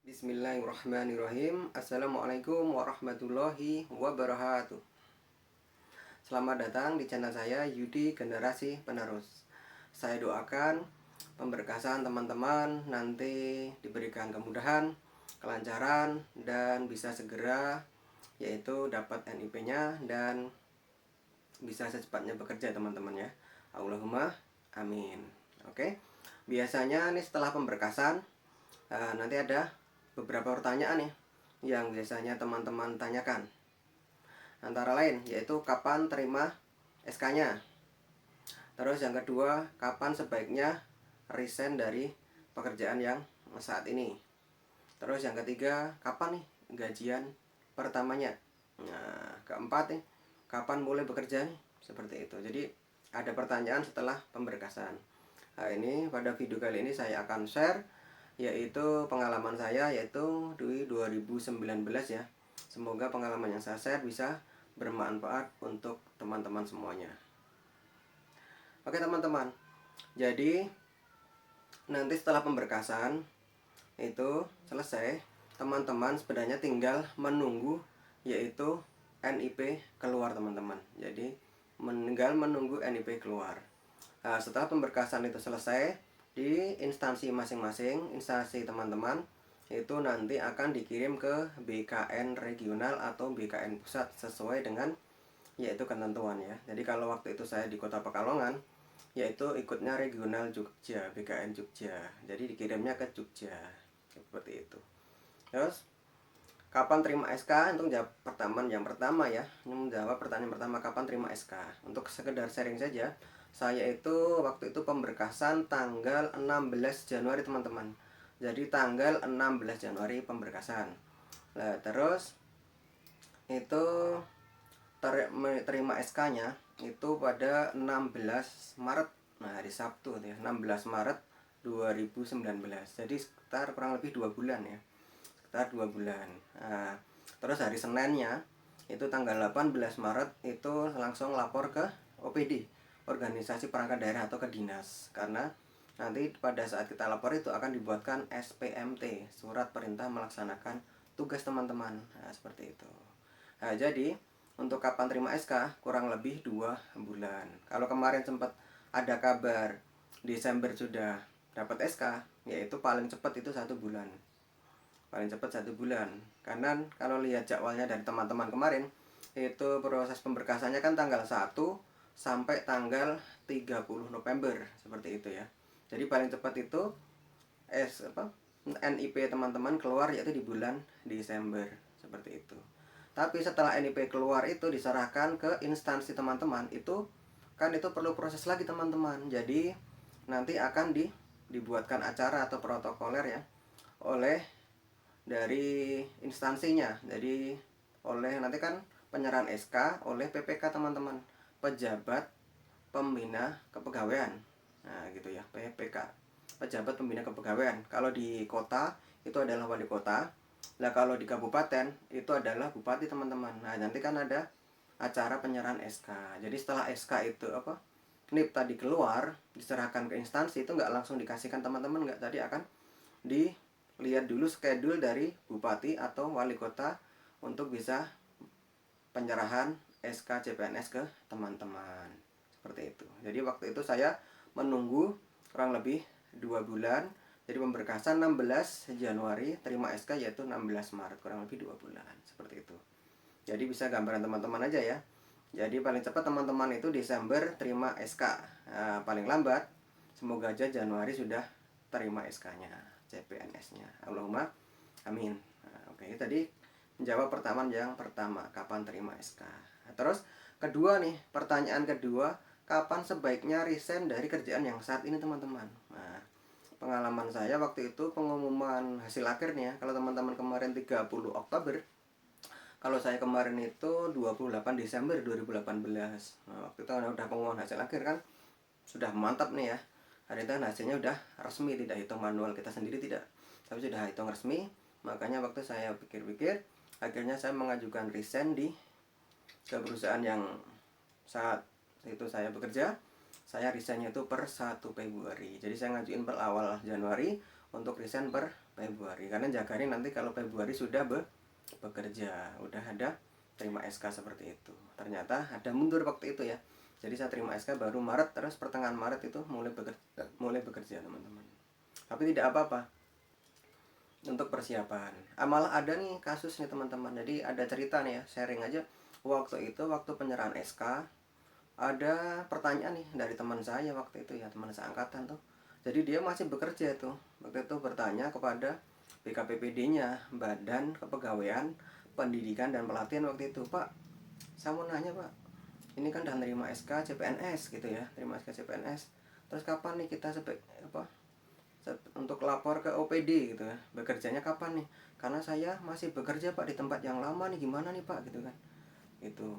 Bismillahirrahmanirrahim. Assalamualaikum warahmatullahi wabarakatuh. Selamat datang di channel saya, Yudi Generasi Penerus. Saya doakan pemberkasan teman-teman nanti diberikan kemudahan, kelancaran, dan bisa segera yaitu dapat NIP-nya dan bisa secepatnya bekerja teman-teman ya. Allahumma amin. Oke. Biasanya nih setelah pemberkasan nanti ada beberapa pertanyaan nih yang biasanya teman-teman tanyakan. Antara lain yaitu kapan terima SK-nya. Terus yang kedua, kapan sebaiknya resign dari pekerjaan yang saat ini. Terus yang ketiga, kapan nih gajian pertamanya. Nah, keempat nih, kapan mulai bekerja nih. Seperti itu. Jadi ada pertanyaan setelah pemberkasan. Nah, ini pada video kali ini saya akan share yaitu pengalaman saya yaitu di 2019 ya. Semoga pengalaman yang saya share bisa bermanfaat untuk teman-teman semuanya. Oke teman-teman, jadi nanti setelah pemberkasan itu selesai, teman-teman sebenarnya tinggal menunggu yaitu NIP keluar teman-teman. Jadi tinggal menunggu NIP keluar. Nah, setelah pemberkasan itu selesai, di instansi masing-masing, instansi teman-teman itu nanti akan dikirim ke BKN regional atau BKN pusat sesuai dengan yaitu ketentuan ya. Jadi kalau waktu itu saya di Kota Pekalongan, yaitu ikutnya regional Jogja, BKN Jogja. Jadi dikirimnya ke Jogja. Seperti itu. Terus kapan terima SK? Untuk jawab yang pertama ya. Menjawab pertanyaan pertama, kapan terima SK? Untuk sekedar sharing saja, saya itu waktu itu pemberkasan tanggal 16 Januari teman-teman. Jadi tanggal 16 Januari pemberkasan. Nah, terus itu terima SK-nya itu pada 16 Maret. Nah, hari Sabtu ya, 16 Maret 2019. Jadi sekitar kurang lebih 2 bulan ya. Sekitar 2 bulan. Nah, terus hari Seninnya itu tanggal 18 Maret itu langsung lapor ke OPD, organisasi perangkat daerah atau ke dinas, karena nanti pada saat kita lapor itu akan dibuatkan SPMT, surat perintah melaksanakan tugas teman-teman. Nah, seperti itu. Nah, jadi untuk kapan terima SK kurang lebih 2 bulan. Kalau kemarin sempat ada kabar Desember sudah dapat SK, yaitu paling cepat itu 1 bulan. Paling cepat 1 bulan. Karena kalau lihat jadwalnya dari teman-teman kemarin, itu proses pemberkasannya kan tanggal 1 sampai tanggal 30 November seperti itu ya. Jadi paling cepat itu NIP teman-teman keluar yaitu di bulan Desember seperti itu. Tapi setelah NIP keluar itu diserahkan ke instansi teman-teman, itu kan itu perlu proses lagi teman-teman. Jadi nanti akan dibuatkan acara atau protokoler ya oleh dari instansinya. Jadi oleh nanti kan penyerahan SK oleh PPK teman-teman, pejabat pembina kepegawaian. Nah gitu ya, PPK, pejabat pembina kepegawaian. Kalau di kota itu adalah wali kota. Nah kalau di kabupaten itu adalah bupati teman-teman. Nah nanti kan ada acara penyerahan SK. Jadi setelah SK itu NIP tadi keluar, diserahkan ke instansi, itu nggak langsung dikasihkan teman-teman, nggak, tadi akan dilihat dulu schedule dari bupati atau wali kota untuk bisa penyerahan SK CPNS ke teman-teman. Seperti itu. Jadi waktu itu saya menunggu kurang lebih 2 bulan. Jadi pemberkasan 16 Januari, terima SK yaitu 16 Maret, kurang lebih 2 bulan. Seperti itu. Jadi bisa gambaran teman-teman aja ya. Jadi paling cepat teman-teman itu Desember terima SK. Nah, paling lambat semoga aja Januari sudah terima SK-nya, CPNS-nya. Allahumma amin. Nah, oke, tadi menjawab pertanyaan yang pertama, kapan terima SK. Nah, terus kedua nih, pertanyaan kedua, kapan sebaiknya resign dari kerjaan yang saat ini teman-teman. Nah, pengalaman saya waktu itu pengumuman hasil akhirnya, kalau teman-teman kemarin 30 Oktober, kalau saya kemarin itu 28 Desember 2018. Nah, waktu itu udah pengumuman hasil akhir kan, sudah mantap nih ya. Hari itu hasilnya udah resmi, tidak hitung manual kita sendiri, tidak, tapi sudah hitung resmi. Makanya waktu saya pikir-pikir, akhirnya saya mengajukan resign ke perusahaan yang saat itu saya bekerja. Saya resignnya itu per 1 Februari. Jadi saya ngajuin per awal Januari untuk resign per Februari, karena jagani nanti kalau Februari sudah bekerja, udah ada terima SK seperti itu. Ternyata ada mundur waktu itu ya. Jadi saya terima SK baru Maret, terus pertengahan Maret itu mulai bekerja teman-teman. Tapi tidak apa-apa untuk persiapan. Malah ada nih kasus nih teman-teman. Jadi ada cerita nih ya, sharing aja. Waktu penyerahan SK ada pertanyaan nih dari teman saya waktu itu ya, teman seangkatan tuh. Jadi dia masih bekerja tuh. Waktu itu bertanya kepada BKPPD-nya, Badan Kepegawaian Pendidikan dan Pelatihan waktu itu, Pak, saya mau nanya Pak, ini kan udah nerima SK CPNS gitu ya, terima SK CPNS. Terus kapan nih kita untuk lapor ke OPD gitu ya, bekerjanya kapan nih? Karena saya masih bekerja Pak di tempat yang lama nih, gimana nih Pak gitu kan? Gitu.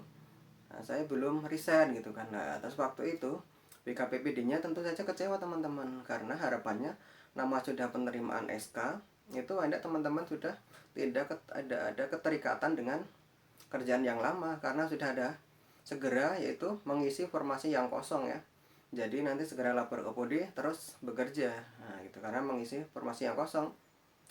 Nah, saya belum resign gitu kan. Nah, terus waktu itu BKPPD-nya tentu saja kecewa teman-teman, karena harapannya nama sudah penerimaan SK itu ada teman-teman sudah tidak ada keterikatan dengan kerjaan yang lama, karena sudah ada segera yaitu mengisi formasi yang kosong ya. Jadi nanti segera lapor ke OPD terus bekerja. Nah, gitu, karena mengisi formasi yang kosong.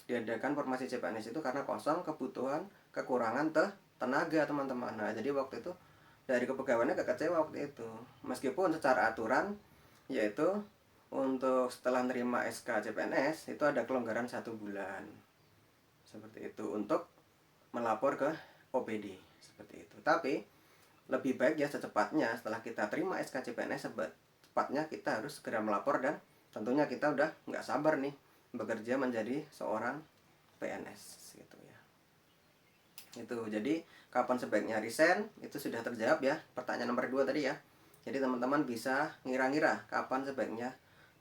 Diadakan formasi CPNS itu karena kosong, kebutuhan, kekurangan tenaga teman-teman. Nah, jadi waktu itu dari kepegawaiannya gak kecewa waktu itu, meskipun secara aturan yaitu untuk setelah nerima SK CPNS itu ada kelonggaran 1 bulan seperti itu untuk melapor ke OPD seperti itu. Tapi lebih baik ya secepatnya setelah kita terima SK CPNS, secepatnya kita harus segera melapor, dan tentunya kita udah nggak sabar nih bekerja menjadi seorang PNS gitu ya. Itu jadi kapan sebaiknya resign itu sudah terjawab ya, pertanyaan nomor 2 tadi ya. Jadi teman-teman bisa ngira-ngira kapan sebaiknya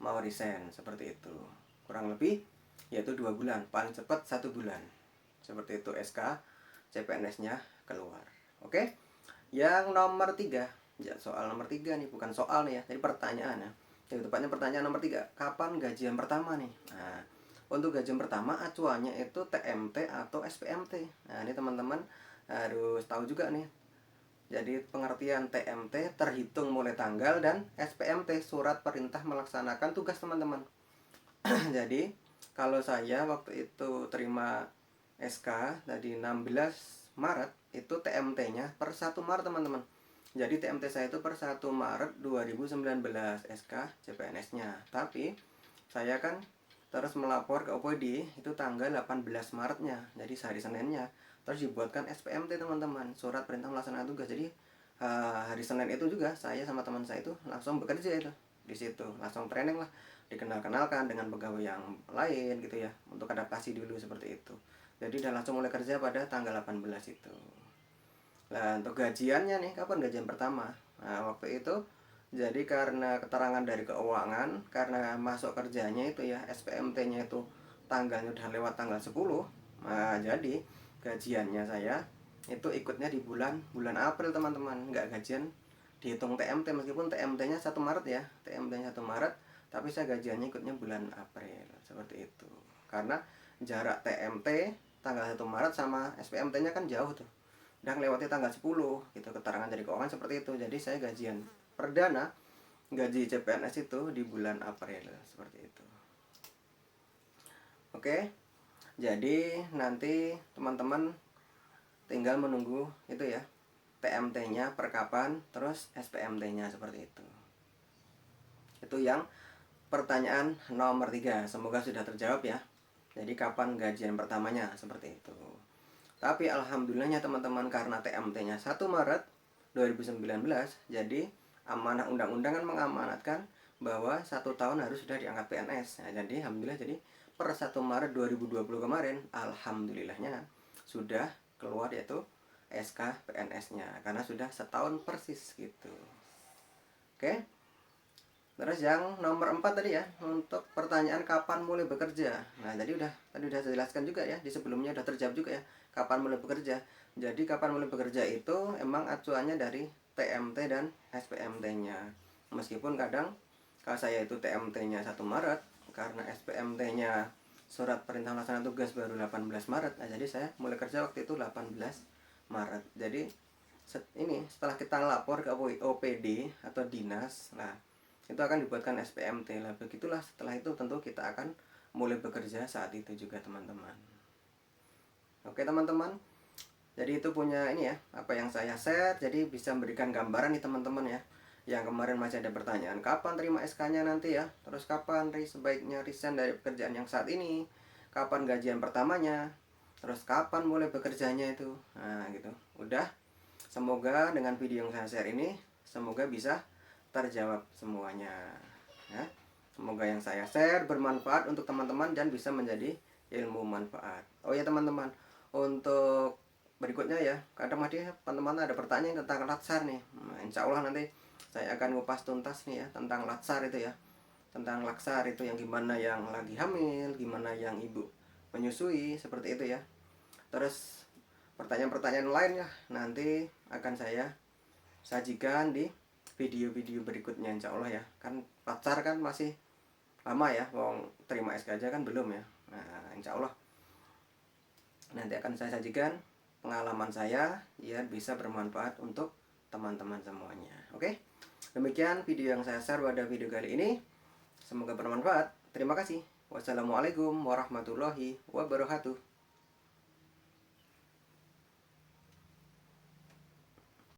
mau resign seperti itu. Kurang lebih yaitu 2 bulan, paling cepat 1 bulan. Seperti itu SK CPNS-nya keluar. Oke. Yang nomor 3, ya soal nomor 3 nih, bukan soal nih ya. Jadi pertanyaan ya. Jadi tepatnya pertanyaan nomor 3, kapan gajian pertama nih? Nah, untuk gajian pertama acuannya itu TMT atau SPMT. Nah, ini teman-teman harus tahu juga nih. Jadi pengertian TMT terhitung mulai tanggal, dan SPMT surat perintah melaksanakan tugas teman-teman. Jadi kalau saya waktu itu terima SK tadi 16 Maret, itu TMT-nya per 1 Maret teman-teman. Jadi TMT saya itu per 1 Maret 2019 SK CPNS-nya. Tapi saya kan terus melapor ke OPD itu tanggal 18 Maretnya, jadi sehari Seninnya. Terus dibuatkan SPMT teman-teman, surat perintah melaksanakan tugas. Jadi hari Senin itu juga saya sama teman saya itu langsung bekerja itu di situ, langsung training lah, dikenal-kenalkan dengan pegawai yang lain gitu ya, untuk adaptasi dulu seperti itu. Jadi udah langsung mulai kerja pada tanggal 18 itu. Nah, untuk gajiannya nih, kapan gajian pertama? Nah, waktu itu jadi karena keterangan dari keuangan, karena masuk kerjanya itu ya SPMT-nya itu tanggalnya udah lewat tanggal 10. Nah, jadi gajiannya saya itu ikutnya di bulan April teman-teman, nggak gajian dihitung TMT, meskipun TMT-nya 1 Maret ya, TMT-nya 1 Maret, tapi saya gajiannya ikutnya bulan April seperti itu. Karena jarak TMT tanggal 1 Maret sama SPMT-nya kan jauh tuh, udah lewati tanggal 10 gitu, keterangan dari keuangan seperti itu. Jadi saya gajian perdana, gaji CPNS itu di bulan April seperti itu. Oke, jadi nanti teman-teman tinggal menunggu itu ya, TMT-nya per kapan, terus SPMT-nya seperti itu. Itu yang pertanyaan nomor 3, semoga sudah terjawab ya. Jadi kapan gajian pertamanya seperti itu. Tapi alhamdulillahnya teman-teman, karena TMT-nya 1 Maret 2019, jadi amanah undang-undangan mengamanatkan bahwa 1 tahun harus sudah diangkat PNS. Nah, jadi alhamdulillah, jadi per 1 Maret 2020 kemarin alhamdulillahnya sudah keluar yaitu SK PNS-nya, karena sudah setahun persis gitu. Oke. Terus yang nomor 4 tadi ya, untuk pertanyaan kapan mulai bekerja. Nah, tadi udah saya jelaskan juga ya, di sebelumnya udah terjawab juga ya, kapan mulai bekerja. Jadi kapan mulai bekerja itu emang acuannya dari TMT dan SPMT-nya. Meskipun kadang kalau saya itu TMT-nya 1 Maret, karena SPMT-nya surat perintah melaksanakan tugas baru 18 Maret. Nah, jadi saya mulai kerja waktu itu 18 Maret. Jadi ini setelah kita lapor ke OPD atau dinas, nah itu akan dibuatkan SPMT lah. Begitulah, setelah itu tentu kita akan mulai bekerja saat itu juga teman-teman. Oke teman-teman, jadi itu punya ini ya, apa yang saya share, jadi bisa memberikan gambaran nih teman-teman ya. Yang kemarin masih ada pertanyaan, kapan terima SK-nya nanti ya, terus kapan sebaiknya resign dari pekerjaan yang saat ini, kapan gajian pertamanya, terus kapan mulai bekerjanya itu. Nah gitu, udah. Semoga dengan video yang saya share ini, semoga bisa terjawab semuanya ya. Semoga yang saya share bermanfaat untuk teman-teman dan bisa menjadi ilmu manfaat. Oh ya teman-teman, untuk berikutnya ya, kadang masih teman-teman ada pertanyaan tentang latsar nih. Nah, insya Allah nanti saya akan ngupas tuntas nih ya tentang latsar itu ya. Tentang latsar itu yang gimana yang lagi hamil, gimana yang ibu menyusui, seperti itu ya. Terus pertanyaan-pertanyaan lain ya nanti akan saya sajikan di video-video berikutnya insya Allah ya. Kan latsar kan masih lama ya, wong terima SK aja kan belum ya. Nah insya Allah nanti akan saya sajikan pengalaman saya ya, bisa bermanfaat untuk teman-teman semuanya. Oke, demikian video yang saya share pada video kali ini, semoga bermanfaat. Terima kasih. Wassalamualaikum warahmatullahi wabarakatuh.